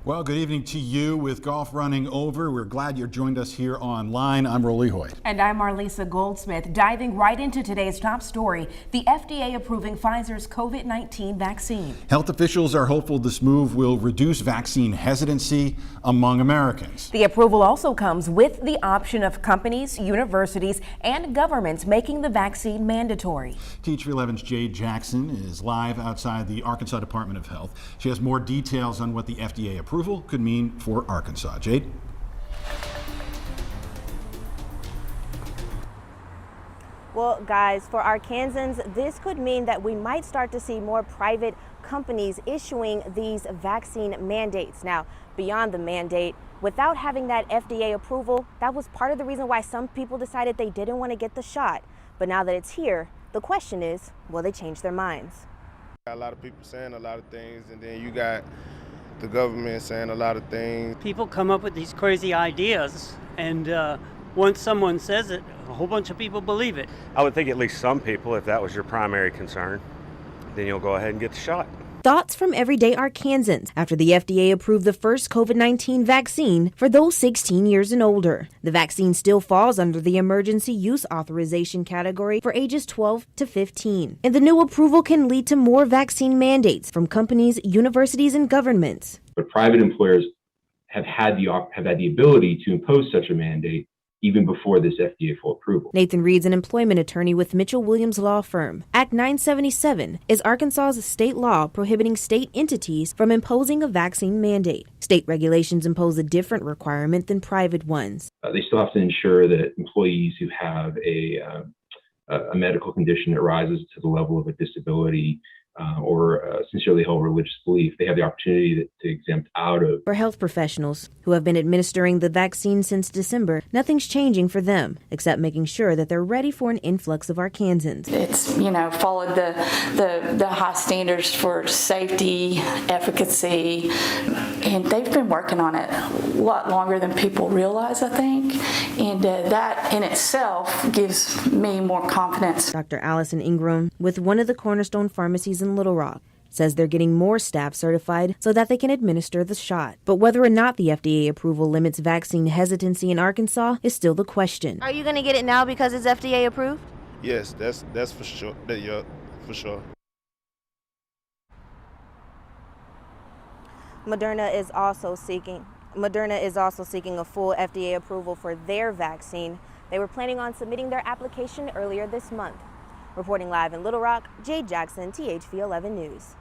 Well, good evening to you. With golf running over, we're glad you joined us here online. I'm Rolly Hoyt. And I'm Marlisa Goldsmith. Diving right into today's top story, the FDA approving Pfizer's COVID-19 vaccine. Health officials are hopeful this move will reduce vaccine hesitancy among Americans. The approval also comes with the option of companies, universities, and governments making the vaccine mandatory. TV 11's Jade Jackson is live outside the Arkansas Department of Health. She has more details on what the FDA approval could mean for Arkansas. Jade? Well, guys, for Arkansans, this could mean that we might start to see more private companies issuing these vaccine mandates. Now, beyond the mandate, without having that FDA approval, that was part of the reason why some people decided they didn't want to get the shot. But now that it's here, the question is, will they change their minds? A lot of people saying a lot of things, and then you got the government saying a lot of things. People come up with these crazy ideas, and once someone says it, a whole bunch of people believe it. I would think at least some people, if that was your primary concern, then you'll go ahead and get the shot. Thoughts from everyday Arkansans after the FDA approved the first COVID-19 vaccine for those 16 years and older. The vaccine still falls under the emergency use authorization category for ages 12 to 15. And the new approval can lead to more vaccine mandates from companies, universities, and governments. But private employers have had the ability to impose such a mandate even before this FDA full approval. Nathan Reed's an employment attorney with Mitchell Williams Law Firm. Act 977 is Arkansas's state law prohibiting state entities from imposing a vaccine mandate. State regulations impose a different requirement than private ones. They still have to ensure that employees who have a medical condition that rises to the level of a disability or sincerely held religious belief, they have the opportunity to exempt out of. For health professionals who have been administering the vaccine since December, nothing's changing for them except making sure that they're ready for an influx of Arkansans. It's, followed the high standards for safety, efficacy, and they've been working on it a lot longer than people realize, I think, and that in itself gives me more confidence. Dr. Allison Ingram with one of the Cornerstone pharmacies in Little Rock says they're getting more staff certified so that they can administer the shot. But whether or not the FDA approval limits vaccine hesitancy in Arkansas is still the question. Are you going to get it now because it's FDA approved? Yes, that's for sure. Yeah, for sure. Moderna is also seeking a full FDA approval for their vaccine. They were planning on submitting their application earlier this month. Reporting live in Little Rock, Jade Jackson, THV 11 News.